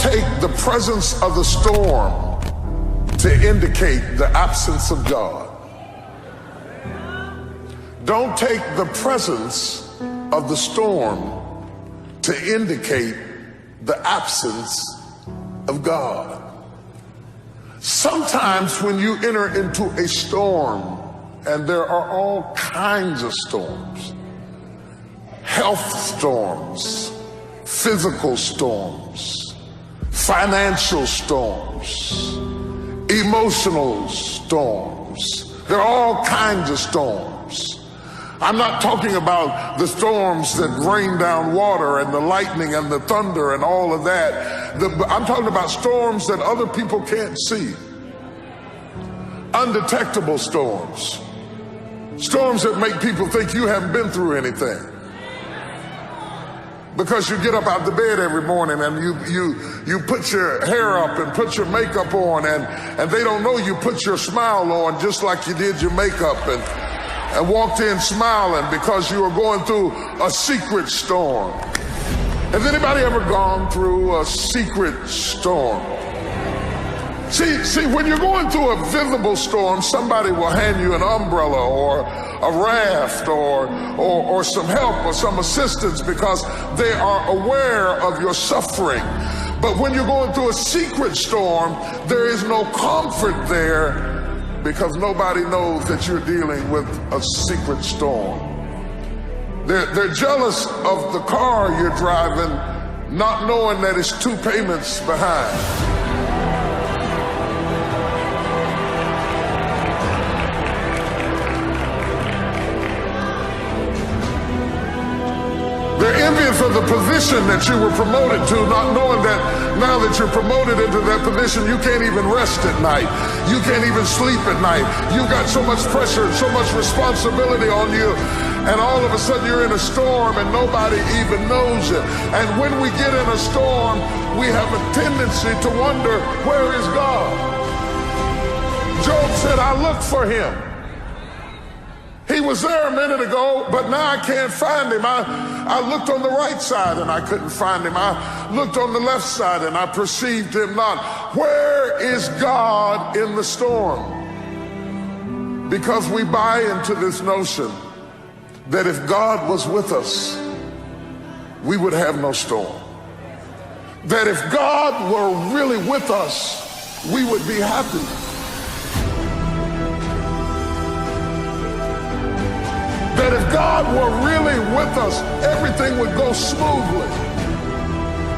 take the presence of the storm to indicate the absence of God. Don't take the presence of the storm to indicate the absence of God. Sometimes when you enter into a storm, and there are all kinds of storms, health storms, physical storms, financial storms, emotional storms. There are all kinds of storms. I'm not talking about the storms that rain down water and the lightning and the thunder and all of that. I'm talking about storms that other people can't see. Undetectable storms. Storms that make people think you haven't been through anything. Because you get up out the bed every morning and you put your hair up and put your makeup on, and they don't know you put your smile on just like you did your makeup, and walked in smiling because you were going through a secret storm. Has anybody ever gone through a secret storm? See, when you're going through a visible storm, somebody will hand you an umbrella or a raft or some help or some assistance because they are aware of your suffering. But when you're going through a secret storm, there is no comfort there because nobody knows that you're dealing with a secret storm. They're jealous of the car you're driving, not knowing that it's 2 payments behind. They're envious of the position that you were promoted to, not knowing that now that you're promoted into that position, you can't even rest at night. You can't even sleep at night. You got so much pressure and so much responsibility on you. And all of a sudden you're in a storm and nobody even knows it. And when we get in a storm, we have a tendency to wonder, where is God? Job said, I looked for him. He was there a minute ago, but now I can't find him. I looked on the right side and I couldn't find him. I looked on the left side and I perceived him not. Where is God in the storm? Because we buy into this notion that if God was with us, we would have no storm. That if God were really with us, we would be happy. That if God were really with us, everything would go smoothly.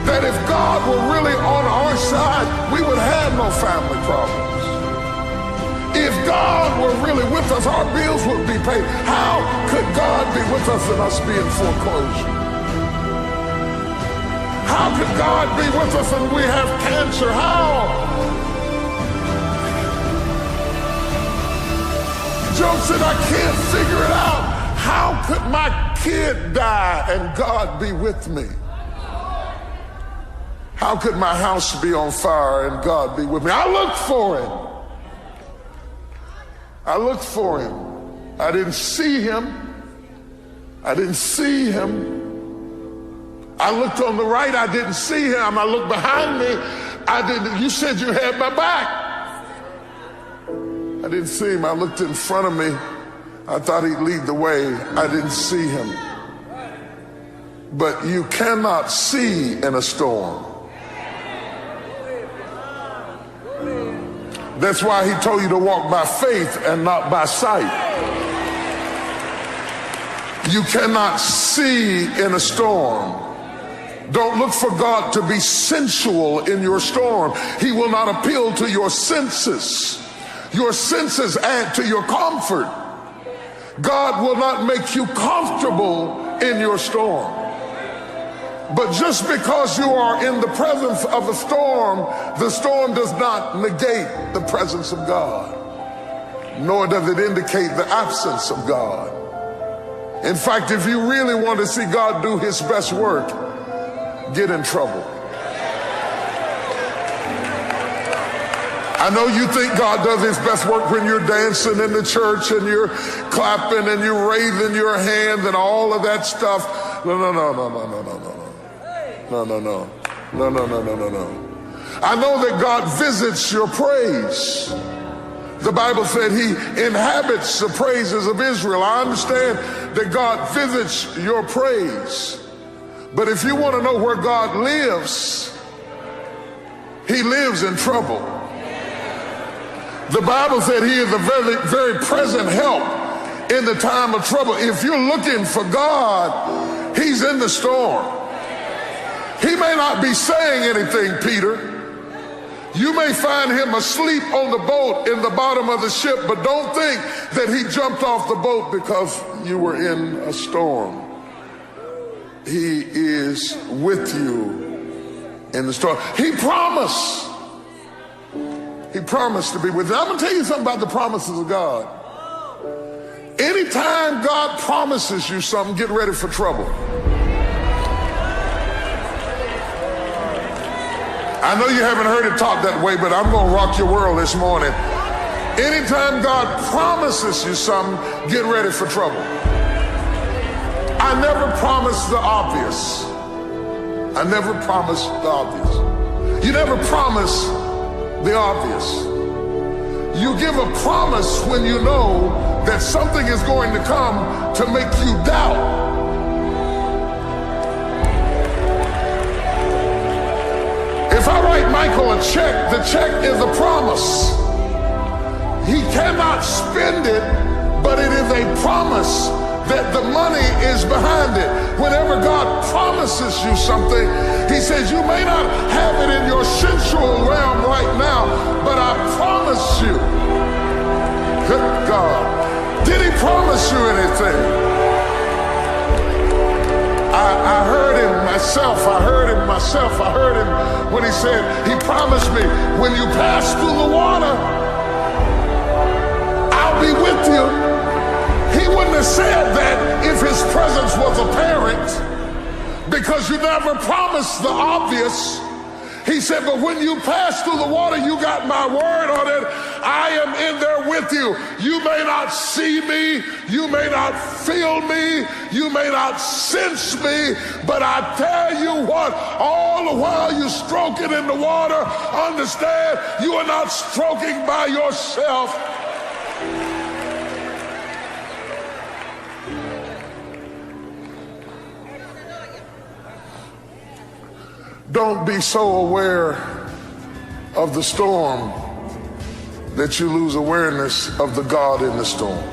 That if God were really on our side, we would have no family problems. If God were really with us, our bills would be paid. How could God be with us and us be in foreclosure? How could God be with us and we have cancer? How? Job said, I can't figure it out. How could my kid die and God be with me? How could my house be on fire and God be with me? I looked for him. I looked for him. I didn't see him. I didn't see him. I looked on the right. I didn't see him. I looked behind me. I didn't. You said you had my back. I didn't see him. I looked in front of me. I thought he'd lead the way. I didn't see him. But you cannot see in a storm. That's why he told you to walk by faith and not by sight. You cannot see in a storm. Don't look for God to be sensual in your storm. He will not appeal to your senses. Your senses add to your comfort. God will not make you comfortable in your storm. But just because you are in the presence of a storm, the storm does not negate the presence of God, nor does it indicate the absence of God. In fact, if you really want to see God do his best work, get in trouble. I know you think God does his best work when you're dancing in the church and you're clapping and you're raising your hands and all of that stuff. No. I know that God visits your praise. The Bible said he inhabits the praises of Israel. I understand that God visits your praise. But if you want to know where God lives, he lives in trouble. The Bible said he is a very, very present help in the time of trouble. If you're looking for God, he's in the storm. He may not be saying anything, Peter. You may find him asleep on the boat in the bottom of the ship, but don't think that he jumped off the boat because you were in a storm. He is with you in the storm. He promised to be with you. I'm going to tell you something about the promises of God. Anytime God promises you something, get ready for trouble. I know you haven't heard it taught that way, but I'm going to rock your world this morning. Anytime God promises you something, get ready for trouble. I never promise the obvious. I never promise the obvious. You never promise the obvious. You give a promise when you know that something is going to come to make you doubt. If I write Michael a check, the check is a promise. He cannot spend it, but it is a promise that the money is behind it. Whenever God promises you something, he says you may not have it in your sensual realm right now, but I promise you. Good God. Did he promise you anything? I heard him myself. I heard him when he said, he promised me, when you pass through the water, I'll be with you. He wouldn't have said that if his presence was apparent, because you never promised the obvious. He said, but when you pass through the water, you got my word on it. I am in there with you. You may not see me. You may not feel me. You may not sense me. But I tell you what, all the while you're stroking in the water, understand you are not stroking by yourself. Don't be so aware of the storm that you lose awareness of the God in the storm.